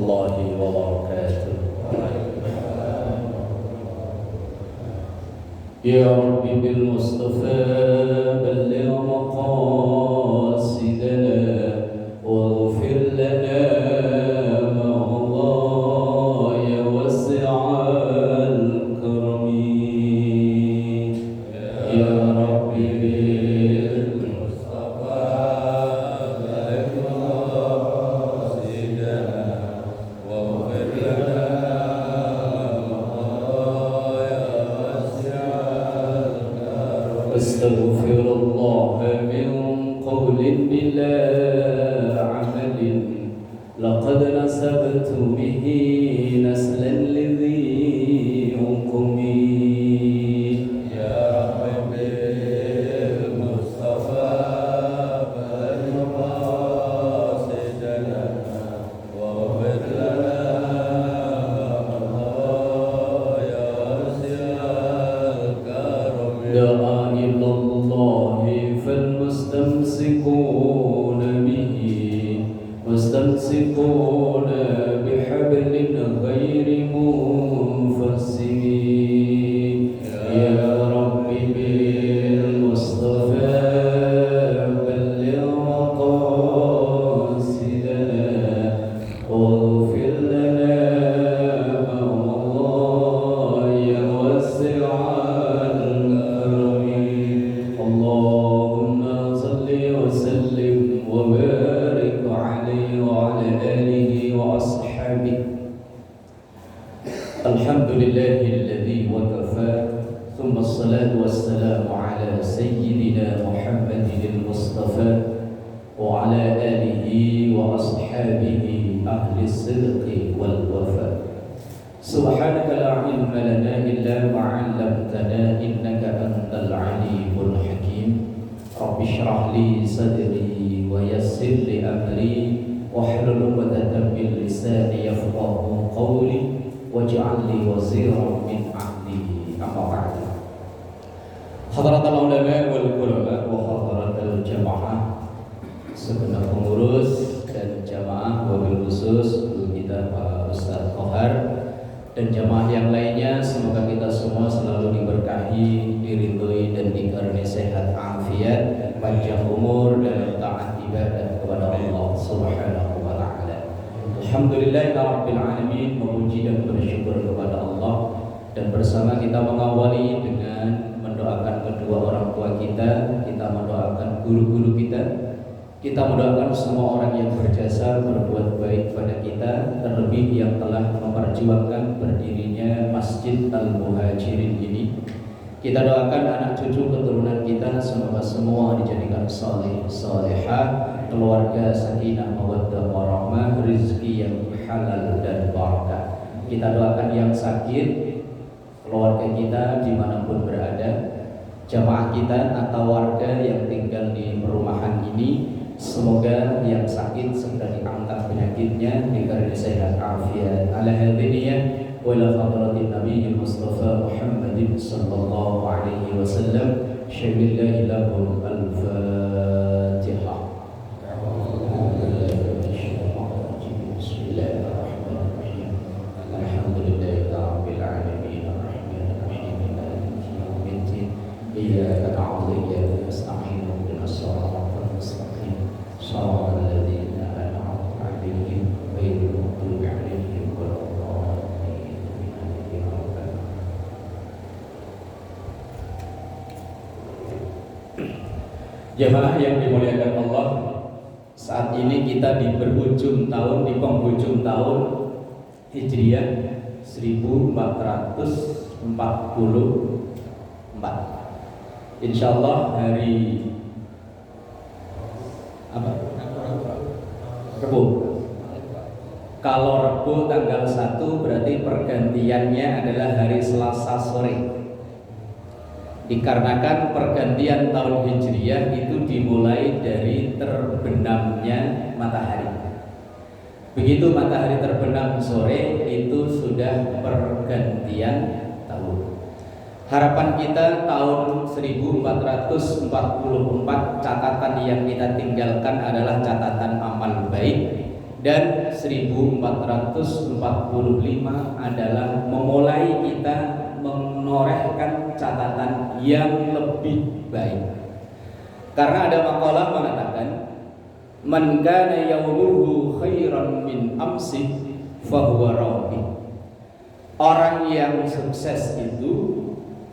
warahmatullahi wabarakatuh. Ya Rabbi bil Mustafa balligh maqasidana waghfir lana ma Allah ya wasi'al karami. Ya Rabbi bil Mustafa balligh maqasidana waghfir lana أستغفر الله من قول بلا عمل لقد نسبت به نسلا لذي حكم يا رب بالمصطفى بلغ مقاصدنا واغفر لنا يا واسع الكرم فالمستمسكون به مستمسكون بحبل غير منفسم يا رب بالمصطفى بلغ مقاصدنا واغفر لنا ما الله يا واسع اللهم صل وسلم وبارك عليه وعلى آله وأصحابه. الحمد لله الذي وكفى ثم الصلاة والسلام على سيدنا محمد المصطفى وعلى آله وأصحابه أهل الصدق والوفاء. سبحانك لا علم لنا إلا ما علمتنا إنك أنت العليم الحكيم. رب اشرح لي صدري ويسر لي أمري واحلل عقدة من لساني يفقهوا قولي واجعل لي وزيرا من أهلي. أما بعد. حضرات العلماء والعلماء وحضرات الجماعة segenap pengurus dan jamaah, wabil khusus guru kita Pak Ustadz Kohar dan jamaah yang lainnya, semoga kita semua selalu diberkahi, diridhoi dan dikaruniai sehat afiat, panjang umur dan taat ibadah kepada Allah Subhanahu wa taala. Alhamdulillahirabbil alamin, memuji dan bersyukur kepada Allah, dan bersama kita mengawali dengan mendoakan kedua orang tua kita mendoakan guru-guru kita mendoakan semua orang yang berjasa berbuat baik pada kita, terlebih yang telah memperjuangkan berdirinya Masjid Al-Muhajirin ini. Kita doakan anak cucu keturunan kita semoga semua dijadikan saleh salehah, keluarga sakinah mawaddah warahmah, rezeki yang halal dan barakah. Kita doakan yang sakit, keluarga kita dimanapun berada, jamaah kita atau warga yang tinggal di perumahan ini, semoga yang sakit segera diangkat penyakitnya, dikarenakan sehat afiat. Ala hadiniyah wa ila hadratin Nabi Mustafa Muhammadin sallallahu alaihi wasallam. Syamillahi lahul al-Fatihah. Bismillahirrahmanirrahim. Alhamdulillahirabbil alamin arrahmanirrahim maliki yaumiddin. Iyyaka na'budu wa iyyaka nasta'in ihdinas siratal mustaqim. صراط الذين أنعمت عليهم غير المغضوب عليهم ولا الضالين. Jemaah yang dimuliakan Allah, saat ini kita di penghujung tahun Hijriah 1444. Insyaallah hari Rebu. Kalau Rebu tanggal 1 berarti pergantiannya adalah hari Selasa sore. Dikarenakan pergantian tahun Hijriah itu dimulai dari terbenamnya matahari. Begitu matahari terbenam sore itu sudah pergantian tahun. Harapan kita tahun 1444 catatan yang kita tinggalkan adalah catatan amal baik, Dan 1445 adalah memulai kita menorehkan catatan yang lebih baik. Karena ada makalah mengatakan, man kana yawmuhu khairan min amsi fahuwa rabi. Orang yang sukses itu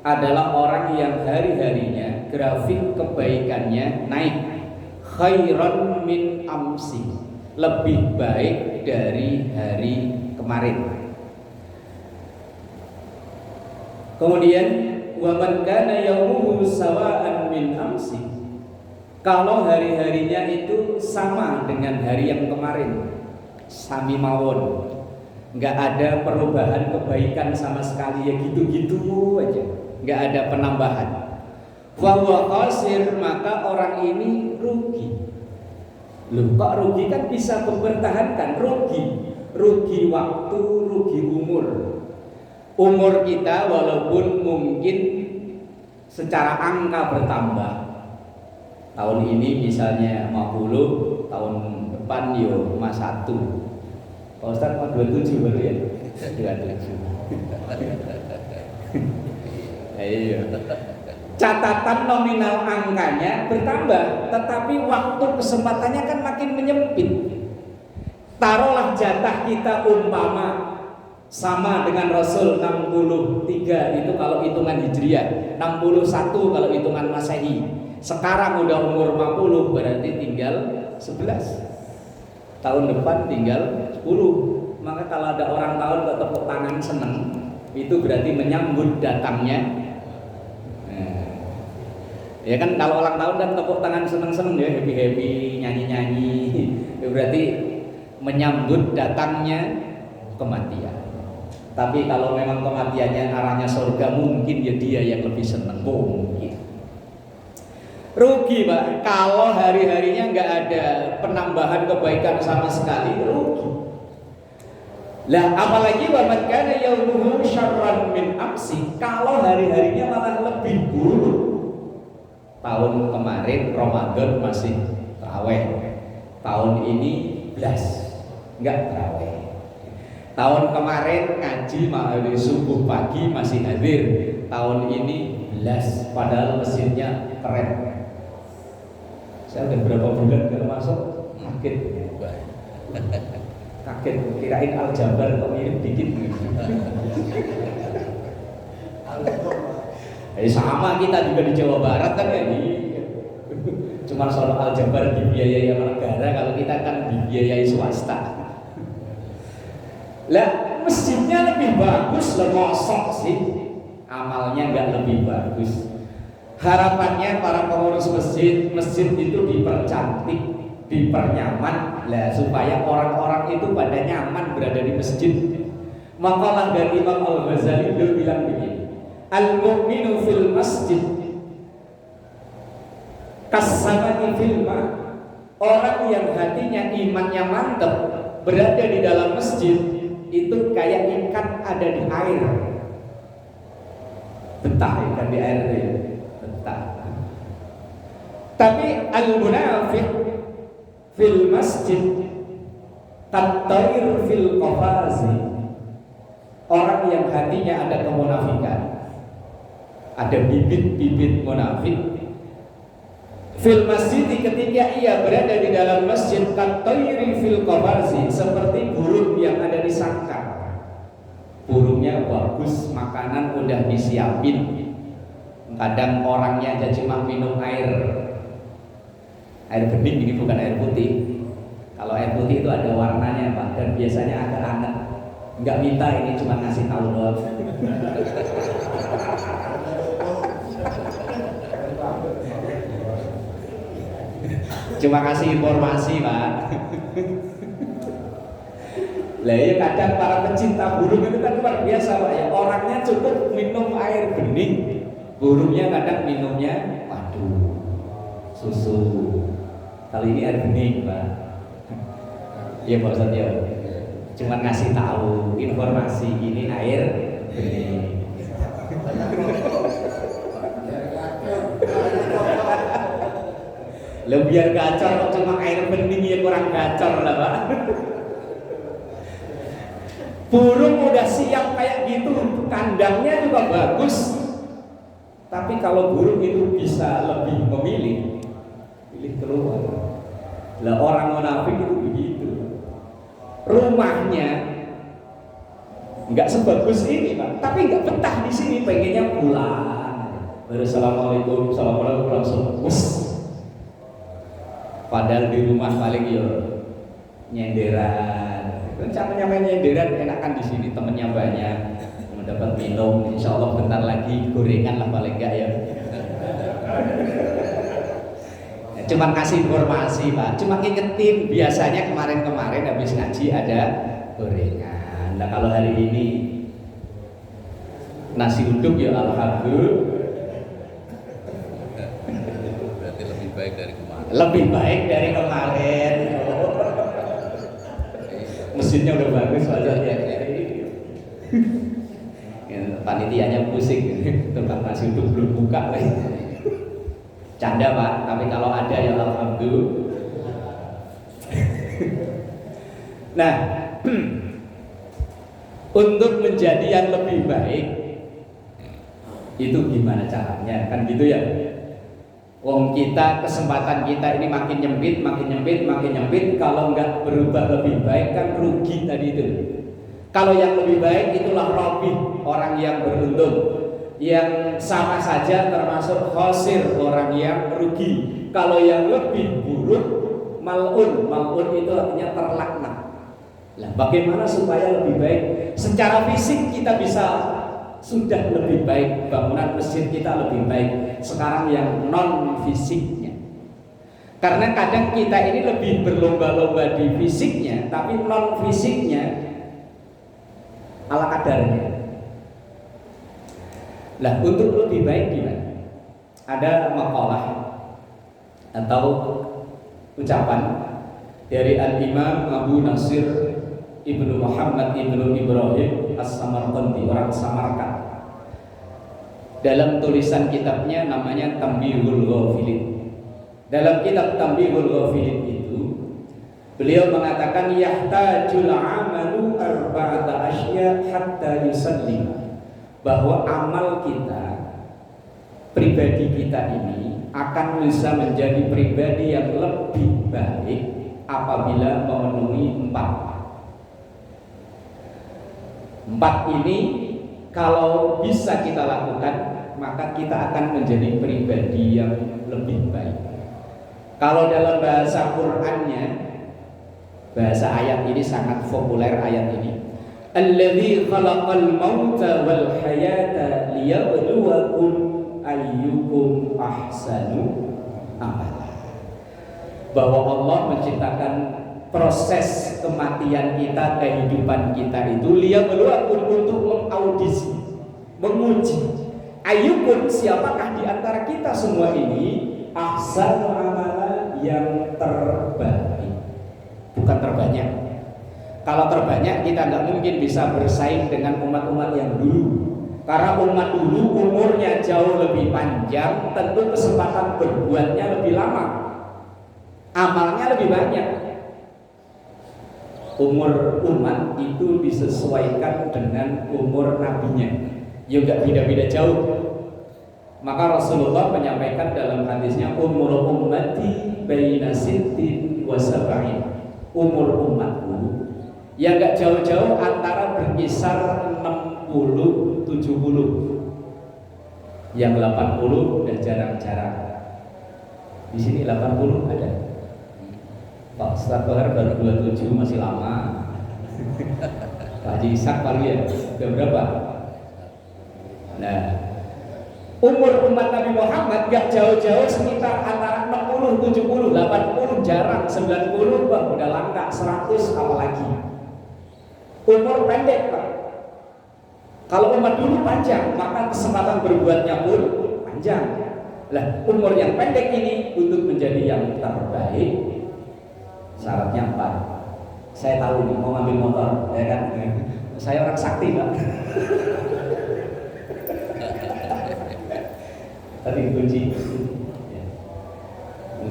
adalah orang yang hari-harinya grafik kebaikannya naik, khairan min amsi, lebih baik dari hari kemarin. Kemudian wa man kana yawmuhu sawa'an min amsi, kalau hari-harinya itu sama dengan hari yang kemarin, sami mawon, nggak ada perubahan kebaikan sama sekali, ya gitu-gitu aja, nggak ada penambahan. Fa huwa khasir, maka orang ini rugi. Loh, kok rugi? Kan bisa mempertahankan. Rugi waktu, rugi umur. Umur kita walaupun mungkin secara angka bertambah, tahun ini misalnya 50, tahun depan yo 51. Pak Ustaz mau 27 baru ya? 27. Iya. Catatan nominal angkanya bertambah, tetapi waktu kesempatannya kan makin menyempit. Taruhlah jatah kita umpama sama dengan Rasul 63 itu kalau hitungan Hijriah, 61 kalau hitungan Masehi. Sekarang udah umur 50, berarti tinggal 11. Tahun depan tinggal 10. Maka kalau ada orang tahun kok tepuk tangan seneng, itu berarti menyambut datangnya. Ya kan kalau ulang tahun kan tepuk tangan seneng-seneng ya, happy-happy, nyanyi-nyanyi. Ya berarti menyambut datangnya kematian. Tapi kalau memang kematiannya arahnya surga, mungkin ya dia yang lebih seneng, mungkin. Rugi Pak, kalau hari-harinya nggak ada penambahan kebaikan sama sekali, rugi. Lah apalagi wa man kana yawmuhu syarran min amsi, kalau hari-harinya malah lebih buruk. Tahun kemarin Ramadan masih tarawih, tahun ini nggak tarawih. Tahun kemarin ngaji subuh pagi masih hadir, tahun ini padahal mesinnya keren. Saya udah berapa bulan gak masuk, kaget, kirain aljabar kok mirip dikit. Sama kita juga di Jawa Barat kan ya, cuma soal aljabar dibiayai sama negara, kalau kita kan dibiayai swasta. Lah masjidnya lebih bagus lah, mosok sih amalnya nggak lebih bagus. Harapannya para pengurus masjid itu dipercantik, dipernyaman lah supaya orang-orang itu pada nyaman berada di masjid. Makalah dari Imam Al-Ghazali beliau bilang begini, al-mu'minu fil masjid kasamani fil ma. Orang yang hatinya imannya mantap berada di dalam masjid itu kayak ikan ada di air. Betah ikan di air itu ya, betah. Tapi al-munafiq fil masjid kat-tayr fil qafazi. Orang yang hatinya ada kemunafikan, ada bibit-bibit munafik fil masjid, ketika ia berada di dalam masjid kat-tayri fil qafazi, seperti burung yang ada di sangkar. Burungnya bagus, makanan udah disiapin, kadang orangnya aja cuma minum air bening, ini bukan air putih. Kalau air putih itu ada warnanya Pak, dan biasanya agak anget. Nggak minta, ini cuma ngasih tahu doang. Cuma kasih informasi Pak. Lah ya kadang para pecinta burung itu kan luar biasa Pak ya. Orangnya cukup minum air bening, burungnya kadang minumnya susu. Kali ini air bening Pak. Iya Pak Ustadz ya. Cuma ngasih tahu informasi, ini air bening. Lo biar gacor kok cuma air bening, ya kurang gacor lah Pak. Burung udah siap kayak gitu, kandangnya juga bagus. Tapi kalau burung itu bisa lebih memilih, pilih keluar. Lah orang munafik itu begitu. Rumahnya nggak sebagus ini Pak, tapi nggak betah di sini, pengennya pulang. Assalamualaikum, assalamualaikum, langsung bus. Padahal di rumah paling ya nyenderan. Rencananya main nyenderan enakan di sini, temennya banyak, mendapat minum. Insya Allah bentar lagi gorengan lah paling enggak ya. Cuma kasih informasi Pak, cuma ngingetin. Biasanya kemarin-kemarin habis ngaji ada gorengan. Nah kalau hari ini nasi uduk ya alhamdulillah. Berarti lebih baik dari kemarin. Lebih baik dari kemarin. Mesinnya udah bagus wajahnya. Panitianya pusing, tempat nasi uduk belum buka lagi. Canda Pak, tapi kalau ada ya alhamdulillah. Nah, untuk menjadi yang lebih baik itu gimana caranya? Kan gitu ya. Wong kita, kesempatan kita ini makin nyempit, makin nyempit, makin nyempit. Kalau nggak berubah lebih baik kan rugi tadi itu. Kalau yang lebih baik itulah robih, orang yang beruntung. Yang sama saja termasuk khosir, orang yang rugi. Kalau yang lebih buruk, mal'un. Mal'un itu artinya terlaknat. Nah, bagaimana supaya lebih baik? Secara fisik kita bisa sudah lebih baik, bangunan masjid kita lebih baik. Sekarang yang non fisiknya, karena kadang kita ini lebih berlomba-lomba di fisiknya, tapi non fisiknya ala kadarnya. Lah untuk lebih baik gimana? Ada maqalah atau ucapan dari Al-Imam Abu Nasir Ibnu Muhammad Ibnu Ibrahim As-Samarqandi, orang Samarkand. Dalam tulisan kitabnya namanya Tanbihul Ghafilin. Dalam kitab Tanbihul Ghafilin itu beliau mengatakan yahtajul amalu arba'ata asya hatta yusallim, bahwa amal kita, pribadi kita ini akan bisa menjadi pribadi yang lebih baik apabila memenuhi empat ini. Kalau bisa kita lakukan, maka kita akan menjadi pribadi yang lebih baik. Kalau dalam bahasa Qur'annya, bahasa ayat ini sangat populer ayat ini. Alladzi khalaqal mauta wal hayata liyabluwakum ayyukum ahsanu amala. Bahwa Allah menciptakan proses kematian kita, kehidupan kita itu liyabluwakum, untuk mengaudisi, menguji ayyukum, siapakah di antara kita semua ini ahsanu amala, yang terbaik, bukan terbanyak. Kalau terbanyak kita nggak mungkin bisa bersaing dengan umat-umat yang dulu, karena umat dulu umurnya jauh lebih panjang, tentu kesempatan berbuatnya lebih lama, amalnya lebih banyak. Umur umat itu disesuaikan dengan umur nabinya, juga beda-beda jauh. Maka Rasulullah menyampaikan dalam hadisnya, umur ummati baina sittin wa sab'in. Umur umatku yang gak jauh-jauh antara berkisar 60-70. Yang 80 dan jarang-jarang. Di sini 80 ada. Pak Ustadz Bahar baru 27, masih lama. Pak Haji Ishak paling ya, udah berapa? Nah, umur umat Nabi Muhammad gak jauh-jauh, sekitar antara 60, 70, 80 jarang, 90 Pak udah langka, 100 apalagi. Umur pendek Pak. Kalau umat dulu panjang, maka kesempatan berbuatnya pun panjang. Lah, umur yang pendek ini untuk menjadi yang terbaik, syaratnya 4. Saya tahu nih, mau ngambil motor, ya kan? Saya orang sakti Pak. Tadi kunci.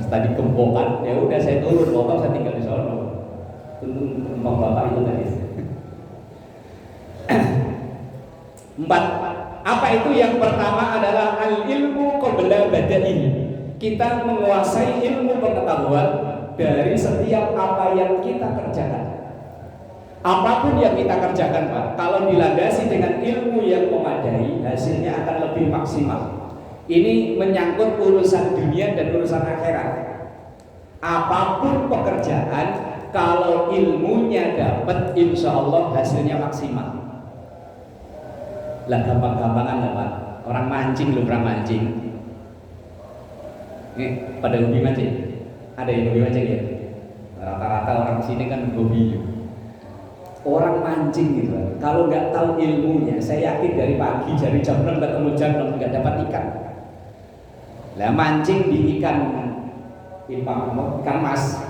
Tadi gembokan, ya udah saya turun motor, saya tinggal di sana. Tunggu bapak itu tadi. 4. Apa itu? Yang pertama adalah al-ilmu qabla badaihi. Kita menguasai ilmu pengetahuan dari setiap apa yang kita kerjakan. Apapun yang kita kerjakan, Pak, kalau dilandasi dengan ilmu yang memadai, hasilnya akan lebih maksimal. Ini menyangkut urusan dunia dan urusan akhirat. Apapun pekerjaan, kalau ilmunya dapat, insya Allah hasilnya maksimal. Lah gampang-gampangan lah, Pak. Orang mancing loh, orang mancing. Ini pada hobi mancing. Ada yang hobi mancing ya? Rata-rata orang sini kan hobi. Orang mancing gitu, kalau nggak tahu ilmunya, saya yakin dari pagi dari jam 6 ketemu jam 6 nggak dapat ikan. Lah mancing di ikan mas,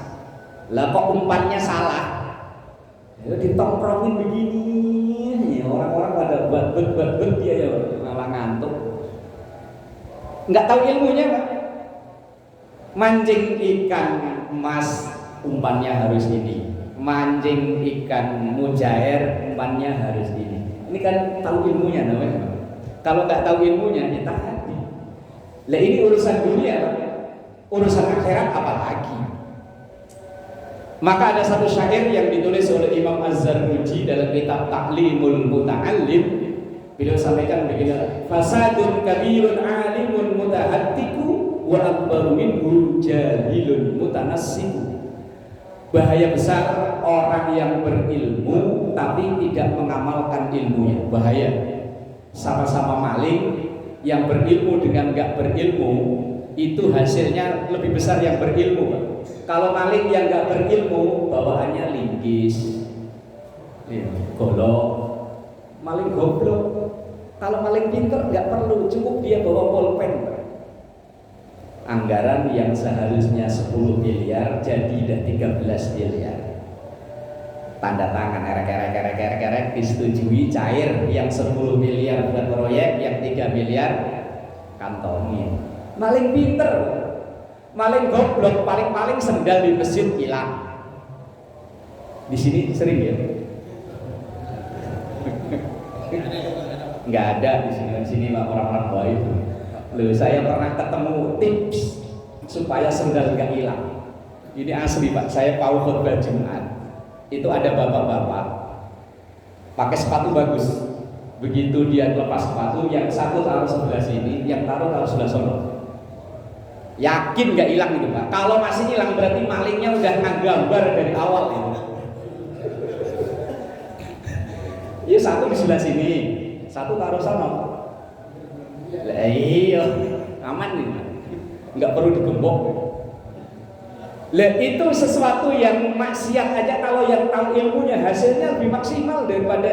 lah kok umpannya salah, ya ditongkrongin begini, ya, orang-orang pada bat dia ya malah ngantuk, nggak tahu ilmunya, Pak. Mancing ikan emas umpannya harus ini, mancing ikan mujair umpannya harus ini. Ini kan tahu ilmunya namanya. Kalau nggak tahu ilmunya kita hati. Lah ini urusan dunia, urusan akhirat apalagi. Maka ada satu syair yang ditulis oleh Imam Az-Zarnuji dalam kitab Ta'limul Muta'allim. Beliau sampaikan begini: fasadun kabirun alimun mutahattiku wa akbaru minhu jahilun mutanassiku. Bahaya besar orang yang berilmu tapi tidak mengamalkan ilmunya. Bahaya. Sama-sama maling, yang berilmu dengan nggak berilmu itu hasilnya lebih besar yang berilmu, Pak. Kalau maling yang nggak berilmu bawaannya linggis, golok, maling goblok. Kalau maling pinter nggak perlu, cukup dia bawa pulpen. Anggaran yang seharusnya 10 miliar jadi udah 13 miliar. Tanda tangan erek disetujui, cair. Yang 10 miliar buat proyek, yang 3 miliar kantongin. Maling pinter, maling goblok, paling sendal di masjid hilang. Di sini sering ya? Nggak ada di sini mah orang-orang baik. Loh, saya pernah ketemu tips supaya sendal nggak hilang. Ini asli, Pak. Saya tahu khutbah Jumat. Itu ada bapak-bapak pakai sepatu bagus. Begitu dia lepas sepatu, yang satu taruh sebelah sini, yang taruh sebelah sono. Yakin nggak hilang itu, Pak? Kalau masih hilang berarti malingnya udah nggambar dari awal itu. Iya, satu di sebelah sini, satu taruh sono. Lah iya, aman nih, nggak perlu digembok. Lah itu sesuatu yang maksiat aja, kalau yang tahu ilmunya hasilnya lebih maksimal daripada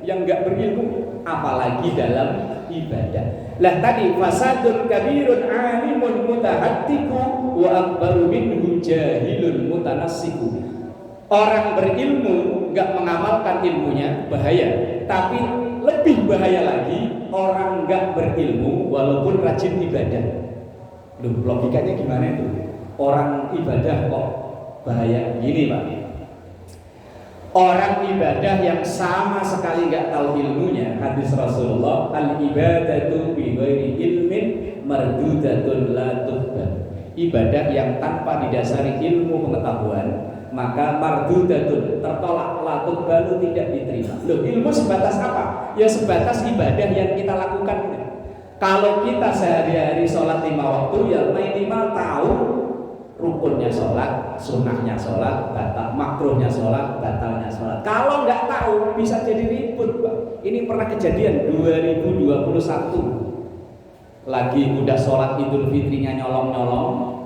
yang nggak berilmu, apalagi dalam ibadah. Lah tadi fasadun kabirun alimun mutahattiku wa akbaru minhu jahilun mutanassiku. Orang berilmu nggak mengamalkan ilmunya bahaya, tapi lebih bahaya lagi orang nggak berilmu walaupun rajin ibadah. Loh, logikanya gimana itu? Orang ibadah kok bahaya gini, Pak. Orang ibadah yang sama sekali nggak tahu ilmunya, hadis Rasulullah, al ibadatu bi ghairi ilmin mardudatun la tuqbal. Ibadah yang tanpa didasari ilmu pengetahuan maka mardudatun, tertolak, la tuqbalu, tidak diterima. Loh, ilmu sebatas apa? Ya sebatas ibadah yang kita lakukan. Kalau kita sehari-hari sholat 5 waktu, ya minimal tahu rukunnya sholat, sunnahnya sholat, batal, makruhnya sholat, batalnya sholat. Kalau nggak tahu bisa jadi ribut, Pak. Ini pernah kejadian 2021. Lagi udah sholat Idul Fitrinya nyolong-nyolong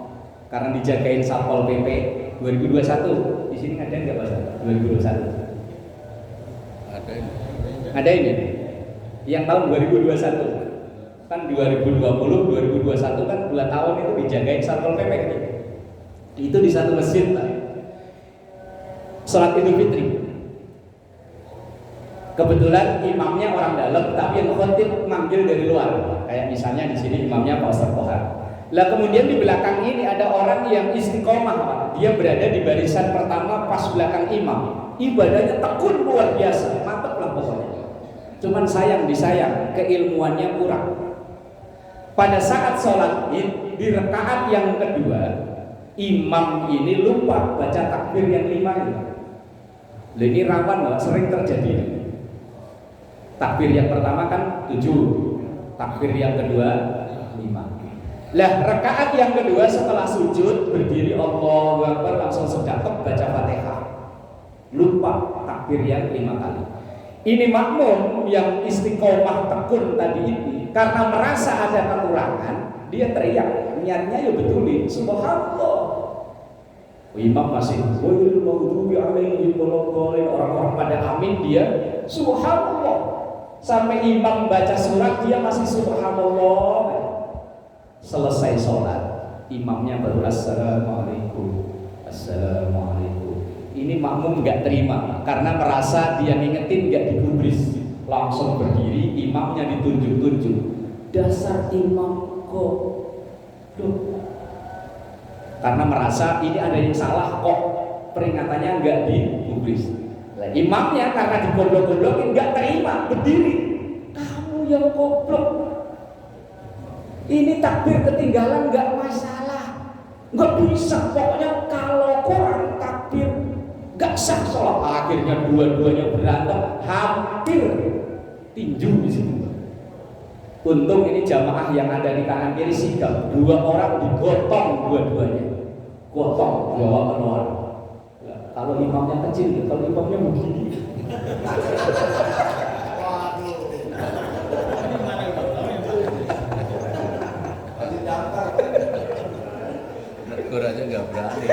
karena dijagain Satpol PP. 2021 di sini ada nggak, Pak? 2021 ada ini yang tahun 2021 kan 2020 2021 kan 2 tahun itu dijagain Satpol PP gitu. Itu di satu masjid, Pak. Sholat Idul Fitri. Kebetulan imamnya orang dalam, tapi yang khotib manggil dari luar. Kayak misalnya di sini imamnya Pak Ustaz Kohar. Lah kemudian di belakang ini ada orang yang istiqomah, Pak. Dia berada di barisan pertama pas belakang imam. Ibadahnya tekun luar biasa, mantep lah pokoknya. Cuman sayang disayang, keilmuannya kurang. Pada saat sholat id di rakaat yang kedua, imam ini lupa baca takbir yang 5 ini. Ini rawan loh, sering terjadi. Takbir yang pertama kan 7, takbir yang kedua 5. Lah rakaat yang kedua setelah sujud berdiri Allahu Akbar langsung sedekap baca Fatihah. Lupa takbir yang 5 kali. Ini makmum yang istiqomah tekun tadi ini karena merasa ada kekurangan, dia teriak, niatnya ya betulin subhanallah. Imam masih orang-orang pada amin, dia subhanallah. Sampai imam baca surat dia masih subhanallah. Selesai sholat, imamnya baru assalamualaikum, assalamualaikum. Ini makmum nggak terima karena merasa dia ngingetin nggak digubris, langsung berdiri, imamnya ditunjuk-tunjuk. Dasar imam kok, karena merasa ini ada yang salah kok, peringatannya nggak digubris. Nah, imamnya karena digoblok-goblokin nggak terima, berdiri. Kamu yang goblok. Ini takbir ketinggalan nggak masalah, nggak bisa. Pokoknya kalau kurang takbir nggak sah sholat. Akhirnya dua-duanya berantem, hampir tinju di situ. Untung ini jamaah yang ada di kanan kiri sigap, 2 orang digotong dua-duanya, gotong bawa keluar. Kalau imamnya kecil, kalau imamnya begini. Negur aja nggak berani.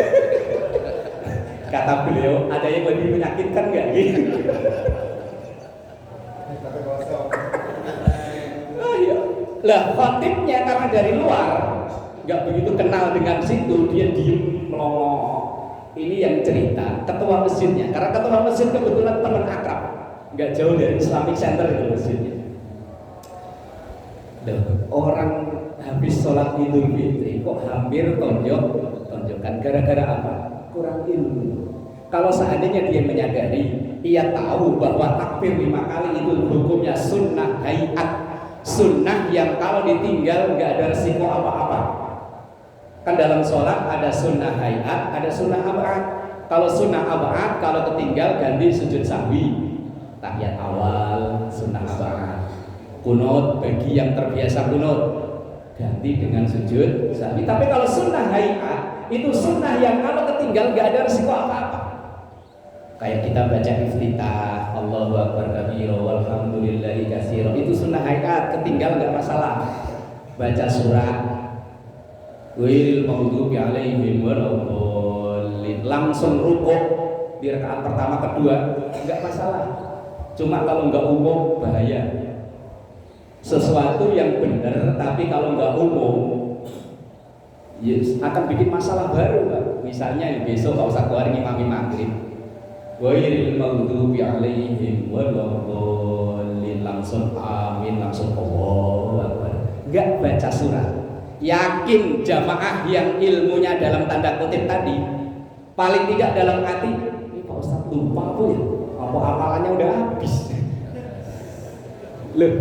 Kata beliau, ada yang lebih menyakitkan nggak gitu? Oh iya. Lah khotibnya karena dari luar nggak begitu kenal dengan situ, dia diem melongo. Ini yang cerita ketua masjidnya, karena ketua masjid kebetulan teman akrab, nggak jauh dari Islamic Center itu masjidnya. Orang habis sholat Idul Fitri kok hampir tonjokan gara-gara apa? Kurang ilmu. Kalau seandainya dia menyadari, ia tahu bahwa takbir 5 kali itu hukumnya sunnah hayat, sunnah yang kalau ditinggal nggak ada resiko apa-apa. Kan dalam sholat ada sunnah hayat, ada sunnah ab'ad. Kalau sunnah ab'ad, kalau ketinggal ganti sujud sahwi, tahiyat awal, sunnah ab'ad. Kunut bagi yang terbiasa kunut, ganti dengan sujud sahwi. Tapi kalau sunnah hayat, itu sunnah yang kalau ketinggal nggak ada resiko apa-apa. Kayak kita baca iftitah, Allahu Akbar kabira walhamdulillahi katsira, itu sunnah hayat, ketinggal nggak masalah. Baca surat Ghairil maghdubi alaihim waladdallin, langsung rukuk di rakaat pertama kedua nggak masalah. Cuma kalau nggak umum bahaya. Sesuatu yang benar tapi kalau nggak umum akan bikin masalah baru, Pak. Misalnya besok Pak Ustaz keluar ngimami maghrib, Ghairil maghdubi alaihim waladdallin, langsung amin, langsung Allahu Akbar, nggak baca surat. Yakin jamaah yang ilmunya dalam tanda kutip tadi, paling tidak dalam hati, ini Pak Ustaz lupa apa ya? Apa hafalannya udah habis? Loh,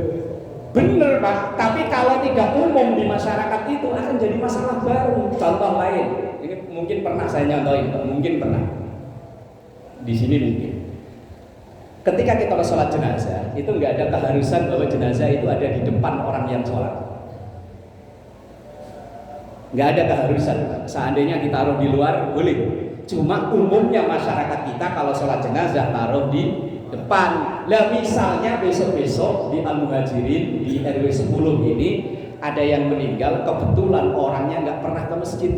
bener Pak. Tapi kalau tidak umum di masyarakat itu akan jadi masalah baru. Contoh lain, ini mungkin pernah saya nyontohin, mungkin pernah. Di sini mungkin. Ketika kita sholat jenazah, itu nggak ada keharusan bahwa jenazah itu ada di depan orang yang sholat. Nggak ada keharusan. Seandainya kita taruh di luar boleh. Cuma umumnya masyarakat kita kalau sholat jenazah taruh di depan. Lah misalnya besok-besok di Al-Muhajirin di RW 10 ini ada yang meninggal, kebetulan orangnya nggak pernah ke masjid.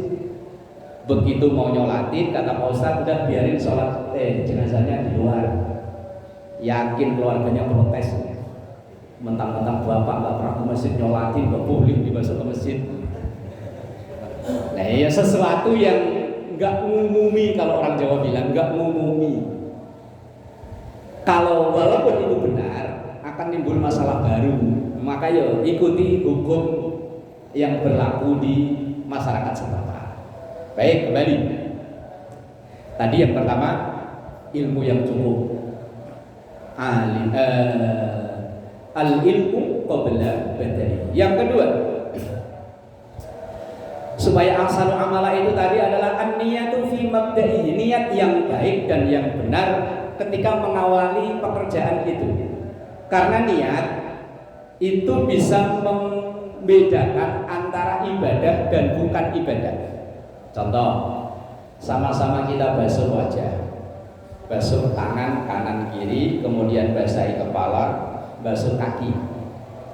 Begitu mau nyolatin kata Pak Ustaz udah biarin sholat jenazahnya di luar. Yakin keluarganya protes. Mentang-mentang bapak nggak pernah ke masjid nyolatin, nggak boleh dimasuk ke masjid. Nah ya sesuatu yang nggak ngumumi, kalau orang Jawa bilang nggak ngumumi. Kalau walaupun itu benar akan timbul masalah baru, maka ya ikuti hukum yang berlaku di masyarakat setempat. Baik, kembali. Tadi yang pertama ilmu yang cukup, Al-ilmu qabla badai. Yang kedua, supaya ahsanu amala itu tadi adalah an-niyatu fi mabda'i, niat yang baik dan yang benar ketika mengawali pekerjaan itu. Karena niat itu bisa membedakan antara ibadah dan bukan ibadah. Contoh, sama-sama kita basuh wajah, basuh tangan kanan kiri, kemudian basahi kepala, basuh kaki.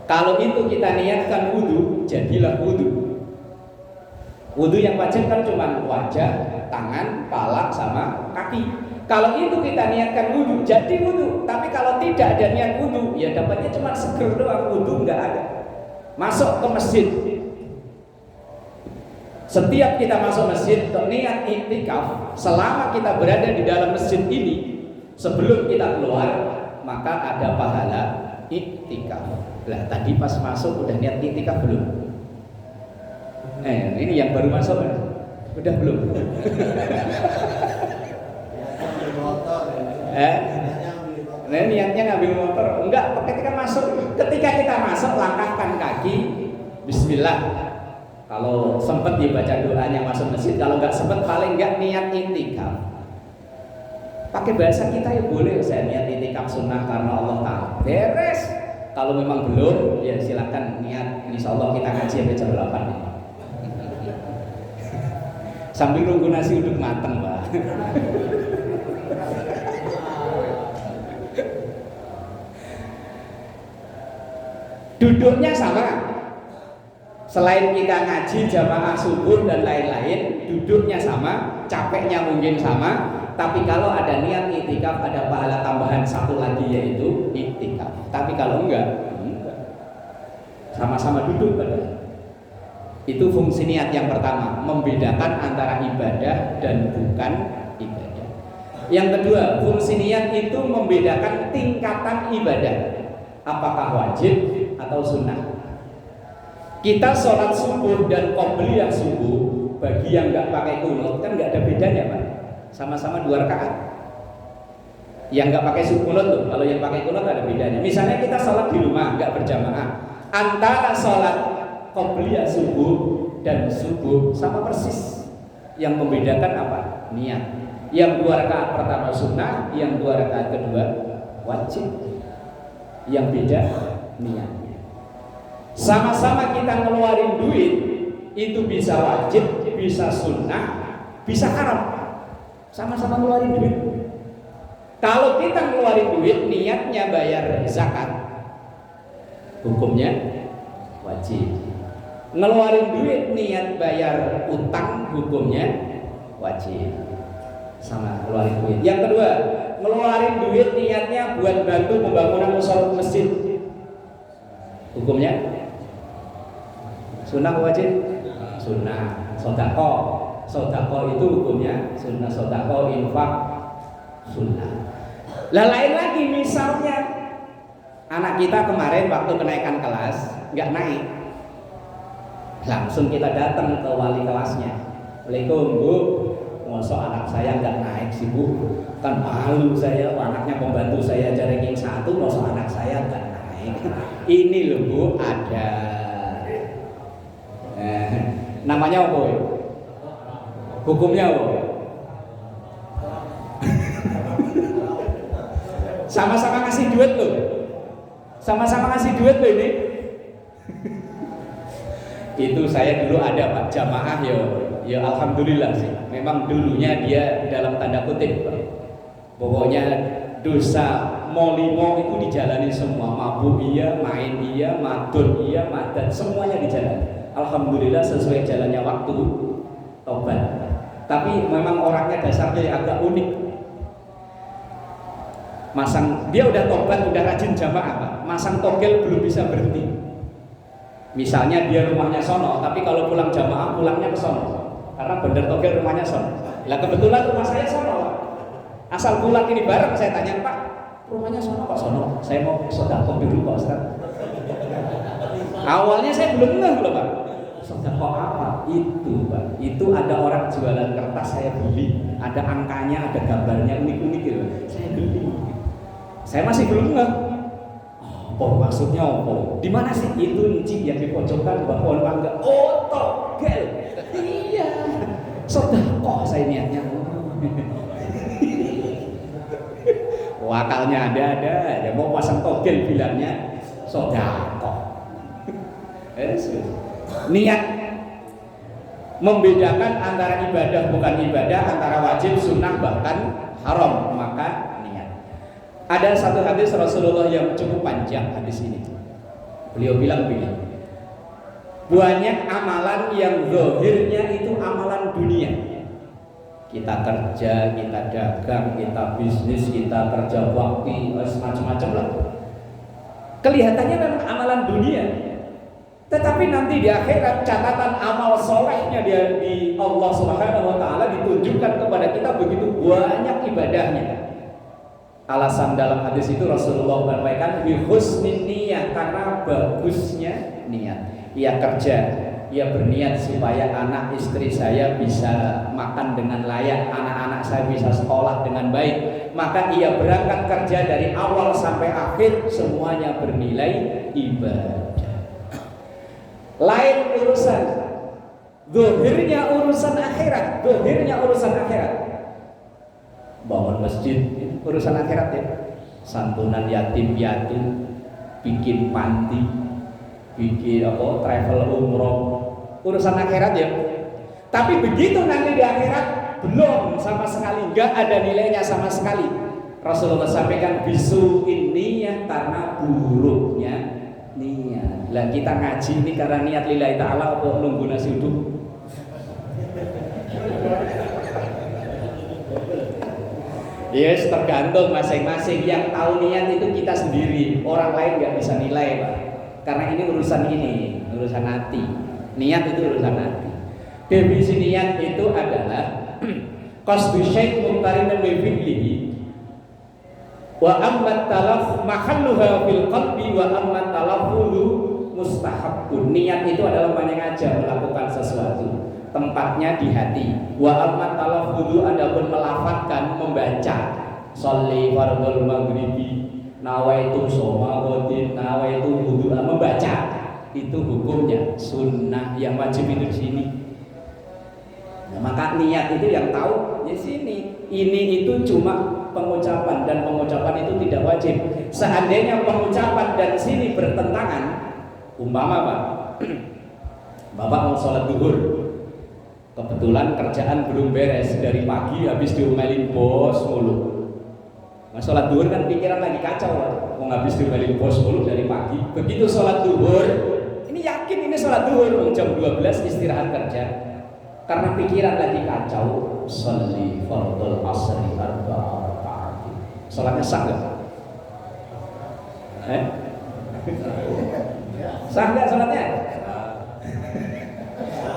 Kalau itu kita niatkan wudu, jadilah wudu. Wudu yang wajib kan cuma wajah, tangan, kepala, sama kaki. Kalau itu kita niatkan wudu, jadi wudu. Tapi kalau tidak ada niat wudu, ya dapatnya cuma seger doang, wudu nggak ada. Masuk ke masjid, setiap kita masuk masjid niat iktikaf, selama kita berada di dalam masjid ini, sebelum kita keluar, maka ada pahala iktikaf. Lah tadi pas masuk udah niat iktikaf belum? Ini yang baru masuk udah belum? Nah, niatnya ngambil motor enggak, ketika kita masuk langkahkan kaki, bismillah. Kalau sempat dibaca doanya masuk masjid, kalau nggak sempat paling nggak niat iktikaf. Pakai bahasa kita ya boleh, saya niat iktikaf sunnah karena Allah Ta'ala. Beres. Kalau memang belum, ya silakan niat. Insya Allah kita ngaji sampai jam 8 ini. Sambil nunggu nasi uduk mateng, Pak. Duduknya sama. Selain kita ngaji jamaah subuh dan lain-lain, duduknya sama, capeknya mungkin sama. Tapi kalau ada niat iktikaf, ada pahala tambahan satu lagi, yaitu iktikaf. Tapi kalau enggak, sama-sama duduk padahal. Itu fungsi niat yang pertama, membedakan antara ibadah dan bukan ibadah. Yang kedua, fungsi niat itu membedakan tingkatan ibadah, apakah wajib atau sunnah. Kita sholat subuh dan qobliyah subuh, bagi yang nggak pakai kunut kan nggak ada bedanya, Pak. Sama-sama 2 rakaat. Yang nggak pakai kunut tuh, kalau yang pakai kunut ada bedanya. Misalnya kita sholat di rumah nggak berjamaah, antara sholat qobliyah subuh dan subuh sama persis. Yang membedakan apa? Niat. Yang 2 rakaat pertama sunnah, yang 2 rakaat kedua wajib. Yang beda niat. Sama-sama kita ngeluarin duit, itu bisa wajib, bisa sunnah, bisa haram. Sama-sama ngeluarin duit. Kalau kita ngeluarin duit, niatnya bayar zakat, hukumnya wajib. Ngeluarin duit niat bayar utang, hukumnya wajib. Sama ngeluarin duit. Yang kedua, ngeluarin duit niatnya buat bantu pembangunan musola masjid, hukumnya sunnah wajib? Sunnah. Sodako itu hukumnya sunnah. Sodako infak sunnah. Lah lain lagi, misalnya anak kita kemarin waktu kenaikan kelas nggak naik, langsung kita datang ke wali kelasnya. Assalamualaikum Bu, masa anak saya nggak naik sih Bu? Kan malu saya, anaknya pembantu saya aja ranking 1, masa anak saya nggak naik. Ini loh Bu, ada namanya apa? Hukumnya apa? Sama-sama ngasih duit loh. Sama-sama ngasih duit loh ini. Itu saya dulu ada Pak jamaah ya alhamdulillah sih. Memang dulunya dia dalam tanda kutip, pokoknya dosa molimo itu dijalani semua. Mabuk iya, main iya, madun iya, madat, semuanya dijalani. Alhamdulillah sesuai jalannya waktu tobat. Tapi memang orangnya dasarnya agak unik. Dia udah tobat, udah rajin jamaah, Pak. Masang togel belum bisa berhenti. Misalnya dia rumahnya sono, tapi kalau pulang jamaah pulangnya ke sono. Karena bener togel rumahnya sono. Lah kebetulan rumah saya sono, Pak. Asal pulang ini bareng, saya tanya, Pak, rumahnya sono kok sono? Saya mau sedekah dulu Pak Ustaz. Awalnya saya belum ngeh loh Pak. Sedekah apa? Itu Pak. Itu ada orang jualan kertas, saya beli. Ada angkanya, ada gambarnya unik-unik gitu. Saya beli. Saya masih belum ngeh. Oh, Apa maksudnya apa? Di mana sih itu encik yang dipojokkan pohon mangga? Oh, togel. Iya. Sedekah saya niatnya. Wakalnya ada, ya mau pasang togel bilangnya sedekah. Niat membedakan antara ibadah bukan ibadah, antara wajib, sunnah, bahkan haram, maka niat. Ada satu hadis Rasulullah yang cukup panjang hadis ini. Beliau bilang begini, banyak amalan yang zahirnya itu amalan dunia. Kita kerja, kita dagang, kita bisnis, kita kerja bakti, macam-macam lah. Kelihatannya memang amalan dunia. Tetapi nanti di akhirat catatan amal solehnya dia di Allah Subhanahu wa taala ditunjukkan kepada kita begitu banyak ibadahnya. Alasan dalam hadis itu Rasulullah menyampaikan bi husnin niyah, karena bagusnya niat. Ia kerja, ia berniat supaya anak istri saya bisa makan dengan layak, anak-anak saya bisa sekolah dengan baik. Maka ia berangkat kerja dari awal sampai akhir semuanya bernilai ibadah. Lain urusan, zahirnya urusan akhirat, bangun masjid urusan akhirat ya, santunan yatim piatu, bikin panti, bikin travel umroh, urusan akhirat ya. Tapi begitu nanti di akhirat belum sama sekali, nggak ada nilainya sama sekali. Rasulullah sampaikan bisu ini ya, karena buruknya niat. Lah kita ngaji ini karena niat lillahi ta'ala atau nunggu nasi uduk? Yes, tergantung masing-masing. Yang tahu niat itu kita sendiri, orang lain nggak bisa nilai, Pak. Karena ini urusan hati. Niat itu urusan hati. Definisi niat itu adalah qasdu syai' muqtarinan bi fi'lihi wa amma talaf mahalluha fil qalbi wa amma talaffulu mustahabun. Niat itu adalah menyengaja melakukan sesuatu, tempatnya di hati. Wa amma talaffulu, adapun melafatkan, membaca sholli fardhul maghribi, nawaitu shoma ghadin, nawaitu wudu'a, membaca itu hukumnya sunnah, yang wajib itu di sini. Nah, maka niat itu yang tahu di sini. Ini itu cuma pengucapan, dan pengucapan itu tidak wajib. Seandainya pengucapan dan sini bertentangan, umpama Pak, Bapak mau sholat duhur, kebetulan kerjaan belum beres dari pagi, habis diomelin bos mulu. Nah, sholat duhur kan pikiran lagi kacau, mau habis diomelin bos mulu dari pagi. Begitu sholat duhur, ini yakin ini sholat duhur, jam 12 istirahat kerja, karena pikiran lagi kacau. Sholli fardhul asri arba'a rakaat. Sholatnya sah nggak? Sah nggak sholatnya?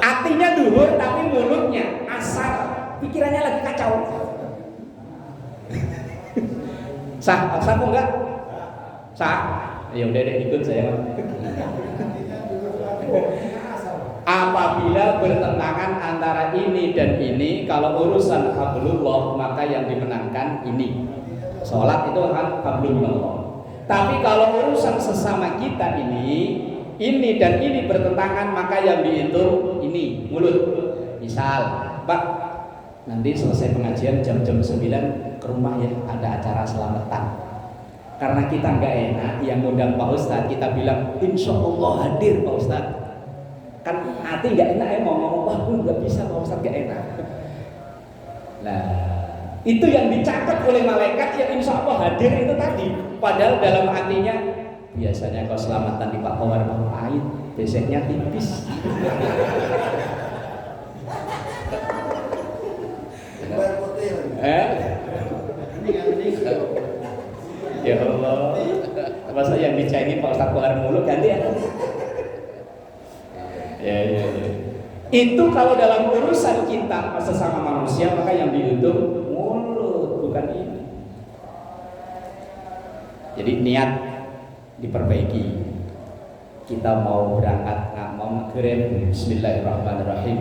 Artinya duhur tapi mulutnya asar, pikirannya lagi kacau. Sah kok enggak? Sah. Ya udah deh, ikut saya. Apabila bertentangan antara ini dan ini, kalau urusan hablullah maka yang dimenangkan ini. Sholat itu kan hablullah. Tapi kalau urusan sesama kita ini dan ini bertentangan, maka yang dihitung ini mulut. Misal, Pak, nanti selesai pengajian jam-jam 9 ke rumah ya, ada acara selamatan. Karena kita nggak enak yang ngundang Pak Ustadz, kita bilang insya Allah hadir Pak Ustadz. Kan hati nggak enak ya, mau ngomong wah aku nggak bisa Pak Ustadz, nggak enak. Nah, itu yang dicatat oleh malaikat yang insya Allah hadir itu tadi. Padahal dalam hatinya, biasanya kalau selamatan di Pak Komar pahit, beseknya tipis. Ya Allah, masa yang dicengin Pak Ustadz Kohar mulu ganti ya? Ya. Itu kalau dalam urusan kita sesama manusia, maka yang dihitung mulut, bukan ini. Jadi niat diperbaiki. Kita mau berangkat, mau ngegrab, bismillahirrahmanirrahim.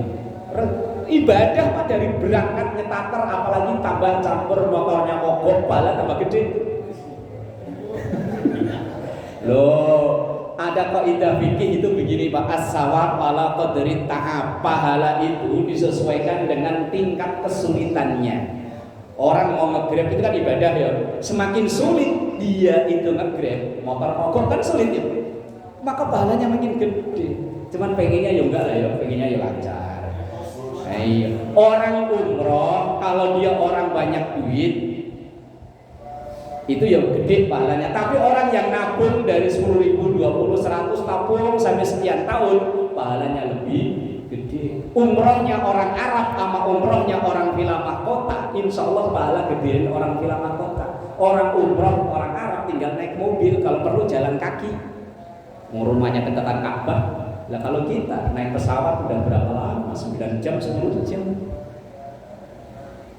Ibadah mah dari berangkat nyetater, apalagi tambah campur motornya mogok, bala tambah gede. Loh, ada kaidah fikih itu begini Pak, as-sawab ala qadri ta'ab. Pahala itu disesuaikan dengan tingkat kesulitannya. Orang mau nge-grab itu kan ibadah ya. Semakin sulit dia itu nge-grab, motor mogok kan sulit ya. Maka pahalanya makin gede. Cuman pengennya ya enggak lah ya, pengennya ya lancar. Orang umroh kalau dia orang banyak duit itu ya gede pahalanya. Tapi orang yang nabung dari 10.000, 20, 100 tabung sampai sekian tahun pahalanya lebih gede. Umrohnya orang Arab sama umrohnya orang villa mahkota, insya Allah pahala gedein orang villa mahkota. Orang umroh orang Arab tinggal naik mobil, kalau perlu jalan kaki. Rumahnya dekatan Ka'bah. Lah kalau kita naik pesawat udah berapa lama? 9 jam, 10 jam.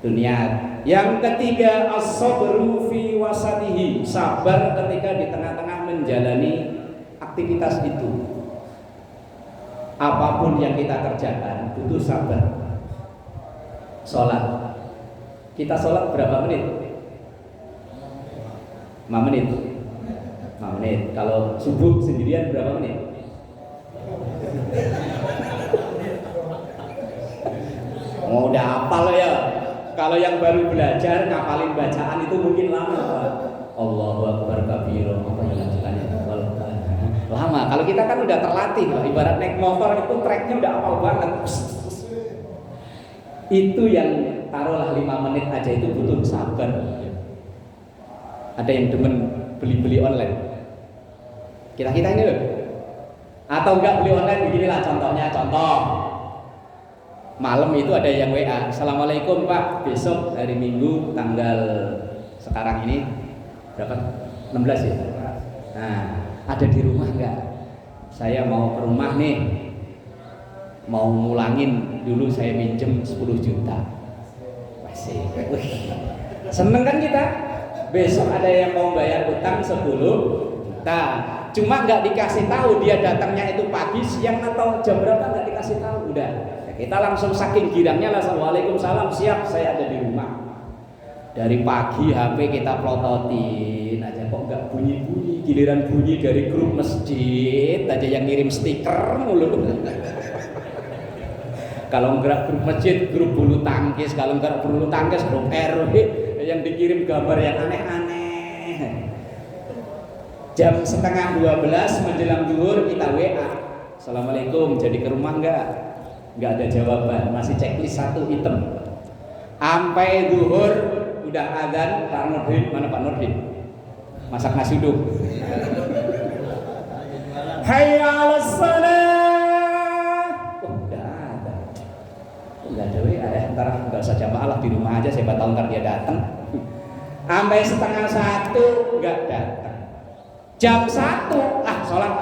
Dunia. Yang ketiga, as-sabru fi wasatihi, sabar ketika di tengah-tengah menjalani aktivitas itu. Apapun yang kita kerjakan butuh sabar. Sholat, kita sholat berapa menit? 5 menit. 5 menit. Kalau subuh sendirian berapa menit? Oh, udah hafal ya. Kalau yang baru belajar ngapalin bacaan itu mungkin lama Pak. Allahu Akbar kabira, apa yang lanjutannya? Lama. Kalau kita kan udah terlatih, Pak. Ibarat naik motor itu treknya udah hafal banget. Itu yang taruhlah 5 menit aja itu butuh sabar. Ada yang demen beli-beli online. Kita ini loh. Atau enggak beli online beginilah contohnya, contoh. Malam itu ada yang WA, Assalamualaikum Pak, besok hari Minggu tanggal sekarang ini berapa? 16 ya? Nah, ada di rumah enggak? Saya mau ke rumah nih, mau ngulangin dulu saya minjem 10 juta. Masih, seneng kan kita? Besok ada yang mau bayar utang 10 juta. Cuma nggak dikasih tahu dia datangnya itu pagi, siang atau jam berapa nggak dikasih tahu. Udah, kita langsung saking girangnya langsung Waalaikumsalam, siap saya ada di rumah. Dari pagi HP kita plototin aja kok nggak bunyi-bunyi. Giliran bunyi dari grup masjid aja yang ngirim stiker mulu. Kalau enggak grup masjid, grup bulu tangkis. Kalau enggak bulu tangkis, grup RW yang dikirim gambar yang aneh-aneh. Jam 11:30 menjelang zuhur kita WA, Assalamualaikum, jadi ke rumah enggak? Enggak ada jawaban, masih checklist 1 item. Sampai zuhur udah adzan, Pak Nurdin, mana Pak Nurdin? Masak nasi uduk. Hayya 'alas shalah. Oh, enggak ada WA ya, ntar enggak usah jamaah lah di rumah aja, siapa tahu ntar dia datang. Sampai 12:30 enggak datang. Jam 1, sholat.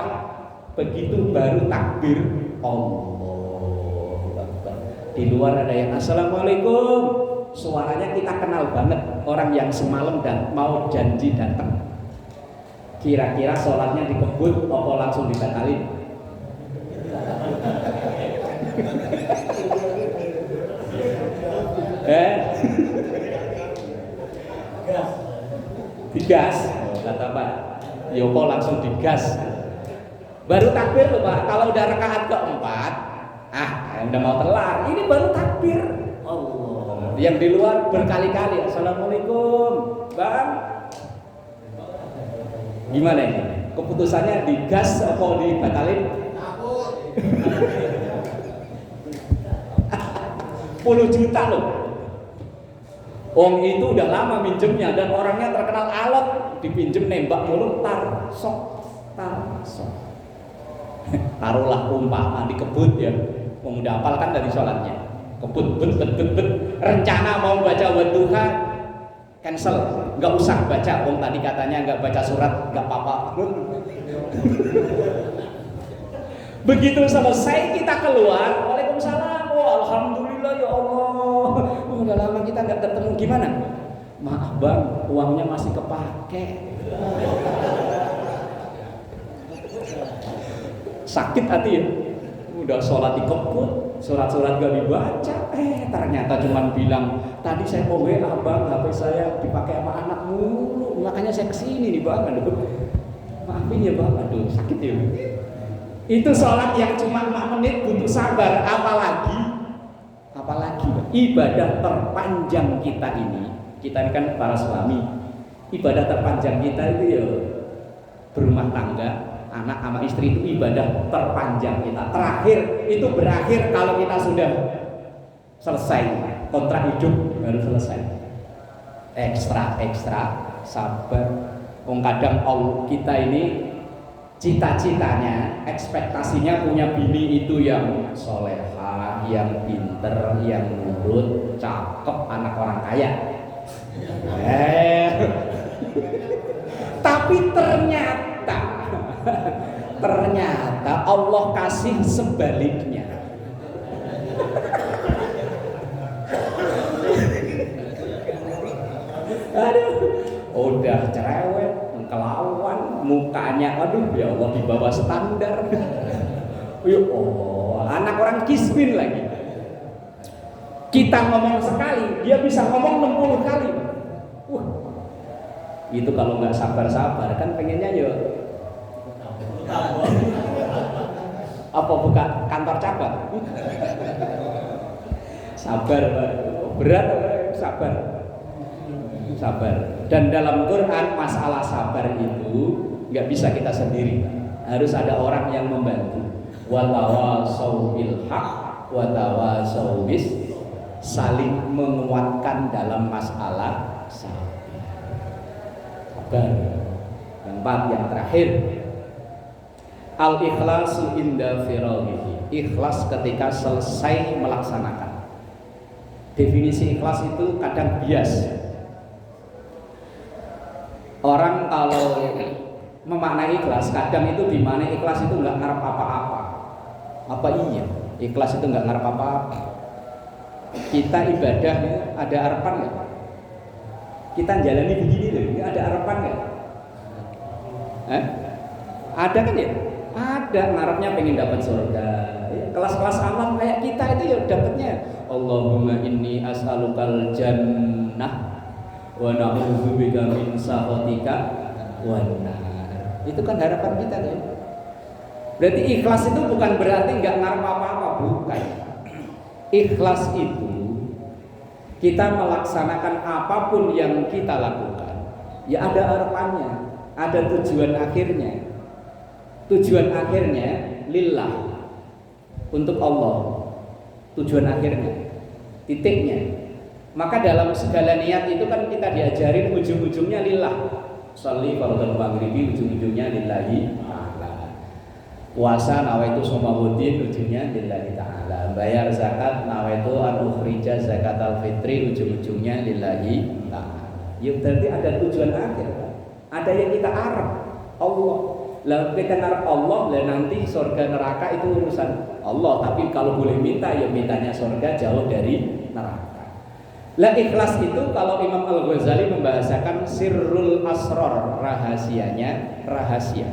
Begitu baru takbir, Allahu Akbar. Di luar ada yang Assalamualaikum. Suaranya kita kenal banget, orang yang semalam dan mau janji datang. Kira-kira sholatnya dikebut atau langsung dibatalin? Digas, kata Pak Yoko langsung digas. Baru takbir loh Pak. Kalau udah rakaat keempat, udah mau telar. Ini baru takbir. Allah. Yang di luar berkali-kali Assalamualaikum, Bang. Gimana ini? Keputusannya digas atau dibatalin? 10 juta loh. Wong itu udah lama minjemnya dan orangnya terkenal alot, dipinjem nembak mulu tar sok. Taruhlah umpama dikebut ya, wong udah hafal kan dari sholatnya, kebut bet. Rencana mau baca wadduha cancel, nggak usah baca, wong tadi katanya nggak baca surat, nggak apa-apa. Begitu selesai kita keluar, Waalaikumsalam, alhamdulillah ya Allah. Udah lama kita nggak ketemu, gimana? Maaf Bang, uangnya masih kepake. Sakit hati ya. Udah sholat dikebut, surat-surat gak dibaca. Ternyata cuman bilang, tadi saya mau WA Bang, HP saya dipakai sama anak mulu, makanya saya kesini nih Bang. maafin ya Bapak, aduh sakit ya. Itu sholat yang cuma 5 menit butuh sabar, apalagi ibadah terpanjang kita ini kan para suami, ibadah terpanjang kita itu ya berumah tangga, anak sama istri itu ibadah terpanjang kita. Terakhir itu berakhir kalau kita sudah selesai kontrak hidup, baru selesai. Ekstra sabar. Kadang Allah kita ini cita-citanya, ekspektasinya punya bini itu yang solehah, yang pinter, yang nurut, cakep, anak orang kaya. Tapi ternyata Allah kasih sebaliknya. Aduh, udah cerewet, kelawan, mukanya aduh ya Allah di bawah standar. Ya Allah, anak orang kismin lagi. Kita ngomong sekali, dia bisa ngomong 60 kali. Itu kalau nggak sabar-sabar kan pengennya ya apa buka kantor cabang. Sabar, berat, sabar. Dan dalam Quran masalah sabar itu nggak bisa kita sendiri, harus ada orang yang membantu. Watawasau bil haq, watawasau bis, saling menguatkan dalam masalah sabar. Yang terakhir, al-ikhlasu inda firaghihi, ikhlas ketika selesai melaksanakan. Definisi ikhlas itu kadang bias. Orang kalau memaknai ikhlas, kadang itu dimaknai ikhlas itu nggak ngarep apa-apa. Apa iya? Ikhlas itu nggak ngarep apa-apa. Kita ibadah ada harapan nggak? Kita jalani begini loh, ini ada harapan nggak? Ada kan ya? Ada, ngarepnya pengen dapat surga. Kelas-kelas amal kayak kita itu ya dapatnya Allahumma inni as'alukal jannah wa na'udzubika min sakhatika wan nar. Itu kan harapan kita kan. Berarti ikhlas itu bukan berarti nggak ngarep apa-apa, bukan. Ikhlas itu kita melaksanakan apapun yang kita lakukan, ya ada harapannya, ada tujuan akhirnya. Tujuan akhirnya lillah, untuk Allah. Tujuan akhirnya, titiknya. Maka dalam segala niat itu kan kita diajarin ujung-ujungnya lillah. Sholli fardhu maghribi, ujung-ujungnya lillahi ta'ala. Puasa nawaitu shomahuddin, ujungnya lillahi ta'ala. Bayar zakat nawaitu an-ukhrija zakatal fitri, ujung-ujungnya lillahi ta'ala. Ya berarti ada tujuan akhir. Ada yang kita harap Allah. Lah kita ngarep Allah, lah nanti surga neraka itu urusan Allah. Tapi kalau boleh minta ya mintanya surga jauh dari neraka. Lah ikhlas itu kalau Imam Al-Ghazali membahasakan sirrul asrar, rahasianya rahasia.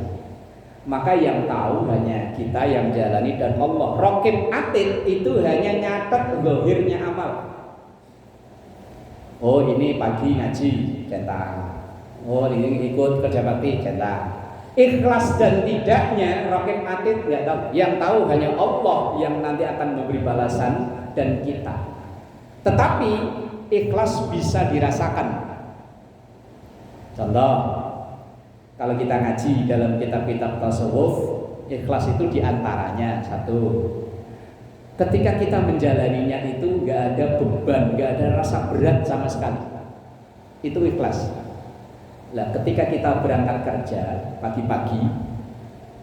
Maka yang tahu hanya kita yang jalani dan Allah. Raqib atid itu hanya nyatet zahirnya amal. Oh ini pagi ngaji centang. Oh ini ikut kerja bakti centang. Ikhlas dan tidaknya raqib atid nggak tahu. Yang tahu hanya Allah yang nanti akan memberi balasan dan kita. Tetapi ikhlas bisa dirasakan. Contoh, kalau kita ngaji dalam kitab-kitab tasawuf, ikhlas itu diantaranya satu, ketika kita menjalaninya itu nggak ada beban, nggak ada rasa berat sama sekali. Itu ikhlas. Lah ketika kita berangkat kerja pagi-pagi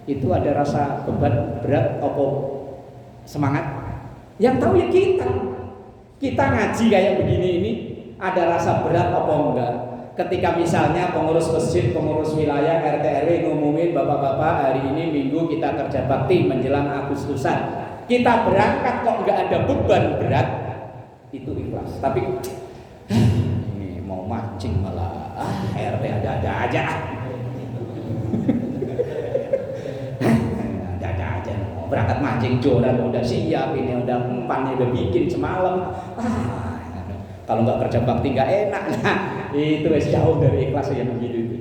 itu ada rasa beban, berat, apa semangat? Yang tahu ya kita. Kita ngaji kayak begini ini ada rasa berat apa enggak? Ketika misalnya pengurus masjid, pengurus wilayah, RT RW ngumumin bapak-bapak hari ini minggu kita kerja bakti menjelang Agustusan, kita berangkat kok enggak ada beban berat, itu ikhlas. Tapi ini mau mancing malah RT ada-ada aja. Ada-ada aja. Mau berangkat mancing joran udah siap, ini udah umpannya udah bikin semalam. Kalau nggak kerja bakti nggak enak. Nah, itu jauh dari ikhlas yang begitu itu.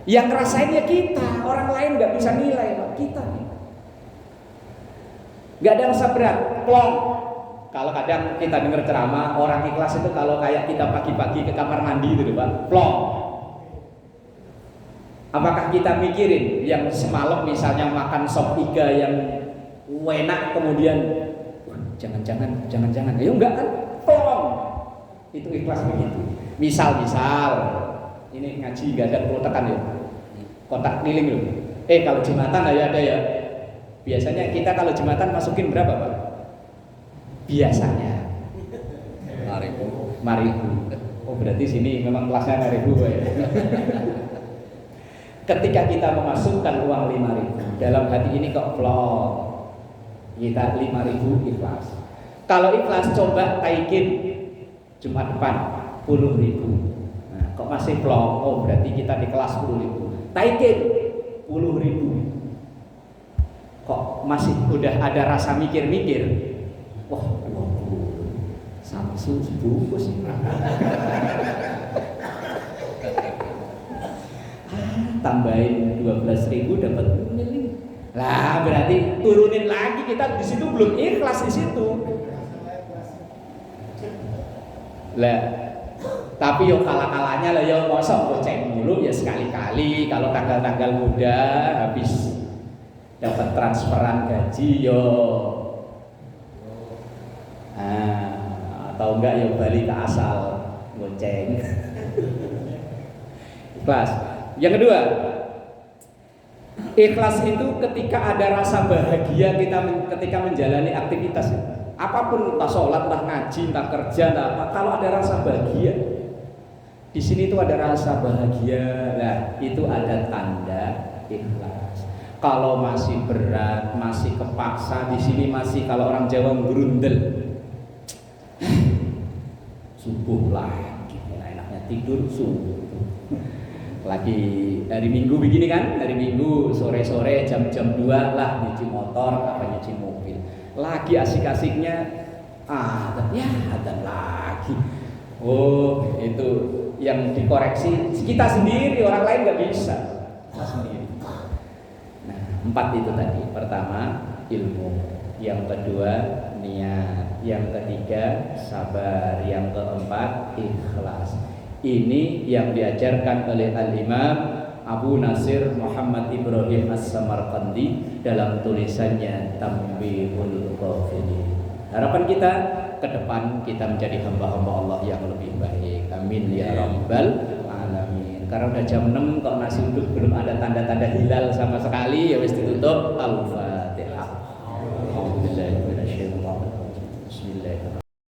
Yang ngerasain ya kita, orang lain nggak bisa nilai, Pak. Kita nih. Nggak ada rasa berat, plong. Kalau kadang kita dengar ceramah, orang ikhlas itu kalau kayak kita pagi-pagi ke kamar mandi gitu, Pak, plong. Apakah kita mikirin yang semalam misalnya makan sop iga yang enak kemudian jangan, ya enggak kan, plong. Itu ikhlas begitu. Misal ini ngaji nggak ada kotakan ya, kotak keliling loh. Kalau jumatan ada ya. Biasanya kita kalau jumatan masukin berapa, Pak? Biasanya 5.000. Oh, berarti sini memang kelasnya 5.000 ya. Ketika kita memasukkan uang 5.000 dalam hati ini kok plong, kita 5.000 ikhlas. Kalau ikhlas coba taikin Jumat depan 10.000. Nah, kok masih plong? Oh, berarti kita di kelas 10.000. Taikin 10.000. Kok masih udah ada rasa mikir-mikir? Wah, Samsu sebungkus. Tambahin 12.000 dapat miliar. Lah, berarti turunin lagi, kita di situ belum ikhlas di situ. Lah, tapi yo kalah-kalahnya lah yo mosok goceng dulu ya sekali-kali. Kalau tanggal-tanggal muda habis dapat transferan gaji yo, atau enggak yo balik ke asal goceng. Ikhlas. Yang kedua, ikhlas itu ketika ada rasa bahagia kita ketika menjalani aktivitas, apapun, entah sholat, entah ngaji, entah kerja, entah apa. Kalau ada rasa bahagia, di sini tuh ada rasa bahagia, nah itu ada tanda ikhlas. Kalau masih berat, masih kepaksa, di sini masih kalau orang Jawa gerundel, subuh lagi, enaknya tidur subuh. Lagi hari Minggu begini kan, hari Minggu sore-sore jam-jam 2 lah nyuci motor, apa nyuci mobil. Lagi asik-asiknya, ada lagi. Oh, itu yang dikoreksi kita sendiri, orang lain nggak bisa. Kita sendiri. 4 itu tadi. Pertama ilmu, yang kedua niat, yang ketiga sabar, yang keempat ikhlas. Ini yang diajarkan oleh Al-Imam Abu Nasir Muhammad Ibrahim As-Samarqandi dalam tulisannya Tanbihul Ghafilin. Harapan kita ke depan kita menjadi hamba-hamba Allah yang lebih baik. Amin ya rabbal alamin. Karena udah jam 6 kok nasi uduk belum ada tanda-tanda hilal sama sekali, ya wis ditutup. Al-Fatihah.